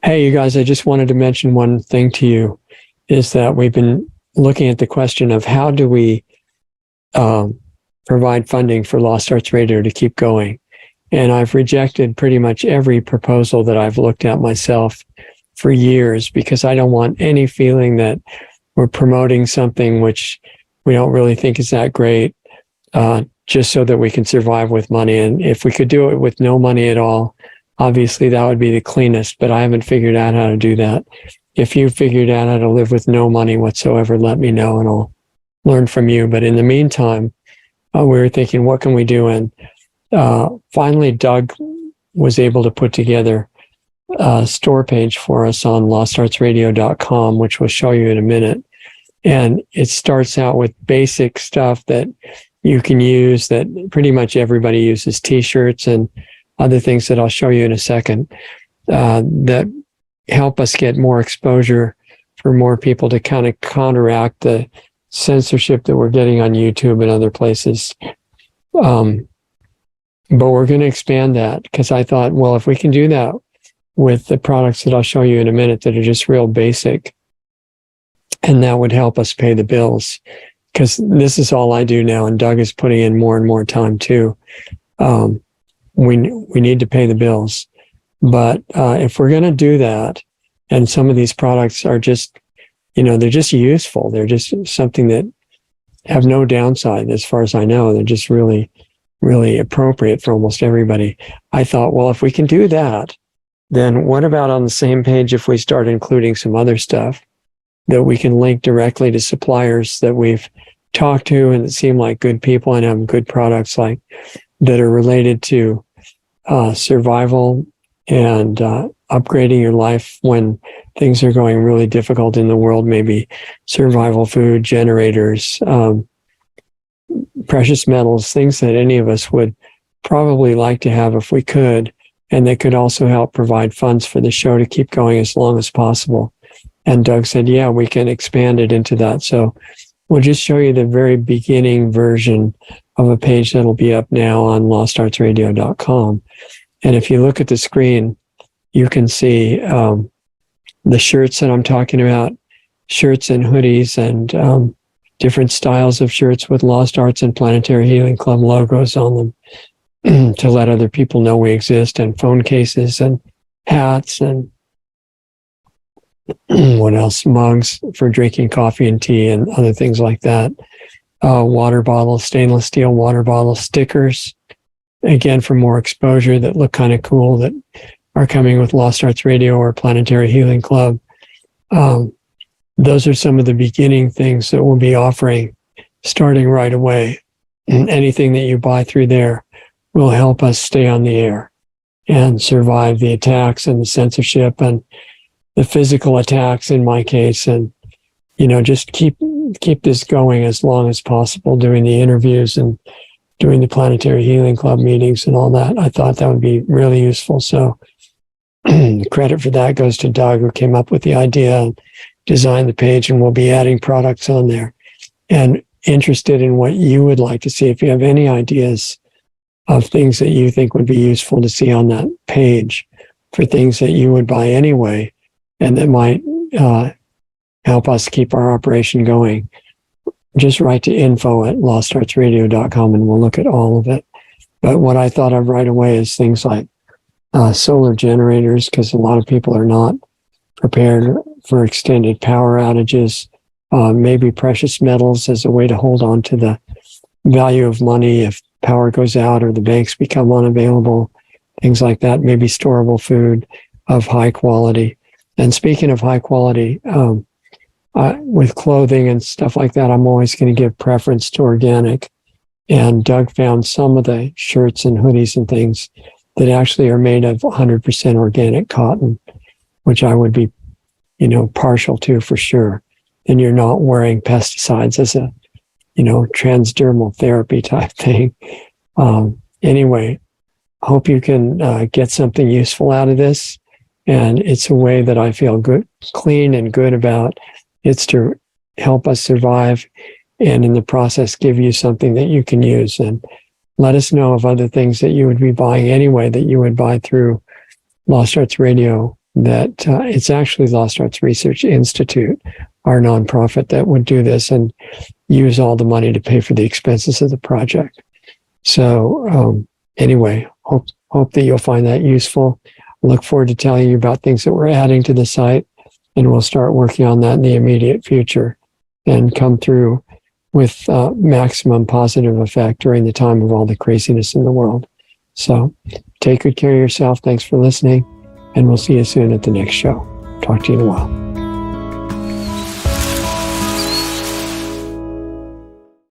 Hey, you guys, I just wanted to mention one thing to you is that we've been looking at the question of how do we provide funding for Lost Arts Radio to keep going. And I've rejected pretty much every proposal that I've looked at myself for years because I don't want any feeling that we're promoting something which we don't really think is that great, just so that we can survive with money. And if we could do it with no money at all, obviously that would be the cleanest, but I haven't figured out how to do that. If you figured out how to live with no money whatsoever, let me know and I'll learn from you. But in the meantime, we were thinking, what can we do? And finally, Doug was able to put together a store page for us on lostartsradio.com, which we'll show you in a minute. And it starts out with basic stuff that you can use that pretty much everybody uses, t-shirts and other things that I'll show you in a second, that help us get more exposure for more people to kind of counteract the censorship that we're getting on YouTube and other places. But we're going to expand that because I thought, well, if we can do that with the products that I'll show you in a minute that are just real basic, and that would help us pay the bills, because this is all I do now, and Doug is putting in more and more time too. We need to pay the bills. But if we're going to do that, and some of these products are just, they're just useful. They're just something that have no downside as far as I know. They're just really, really appropriate for almost everybody. I thought, well, if we can do that, then what about on the same page if we start including some other stuff that we can link directly to suppliers that we've talked to and that seem like good people and have good products like that are related to survival and upgrading your life when things are going really difficult in the world, maybe survival food, generators, precious metals, things that any of us would probably like to have if we could, and they could also help provide funds for the show to keep going as long as possible. And Doug said, yeah, we can expand it into that. So we'll just show you the very beginning version of a page that'll be up now on lostartsradio.com. And if you look at the screen, you can see the shirts that I'm talking about, shirts and hoodies and different styles of shirts with Lost Arts and Planetary Healing Club logos on them to let other people know we exist, and phone cases and hats and what else? Mugs for drinking coffee and tea and other things like that. Water bottles, stainless steel water bottle stickers, again, for more exposure that look kind of cool that are coming with Lost Arts Radio or Planetary Healing Club. Those are some of the beginning things that we'll be offering starting right away. And anything that you buy through there will help us stay on the air and survive the attacks and the censorship and the physical attacks in my case, and just keep this going as long as possible, doing the interviews and doing the Planetary Healing Club meetings and all that. I thought that would be really useful. So the credit for that goes to Doug, who came up with the idea and designed the page, and we'll be adding products on there. And interested in what you would like to see. If you have any ideas of things that you think would be useful to see on that page for things that you would buy anyway, and that might help us keep our operation going, just write to info@lostartsradio.com and we'll look at all of it. But what I thought of right away is things like solar generators, because a lot of people are not prepared for extended power outages, maybe precious metals as a way to hold on to the value of money if power goes out or the banks become unavailable, things like that, maybe storable food of high quality. And speaking of high quality, with clothing and stuff like that, I'm always going to give preference to organic. And Doug found some of the shirts and hoodies and things that actually are made of 100% organic cotton, which I would be, partial to for sure. And you're not wearing pesticides as a, transdermal therapy type thing. Anyway, hope you can get something useful out of this. And it's a way that I feel good, clean and good about. It's to help us survive and in the process give you something that you can use. And let us know of other things that you would be buying anyway that you would buy through Lost Arts Radio that it's actually Lost Arts Research Institute, our nonprofit, that would do this and use all the money to pay for the expenses of the project. So anyway, hope that you'll find that useful. I look forward to telling you about things that we're adding to the site, and we'll start working on that in the immediate future and come through with maximum positive effect during the time of all the craziness in the world. So take good care of yourself. Thanks for listening, and we'll see you soon at the next show. Talk to you in a while.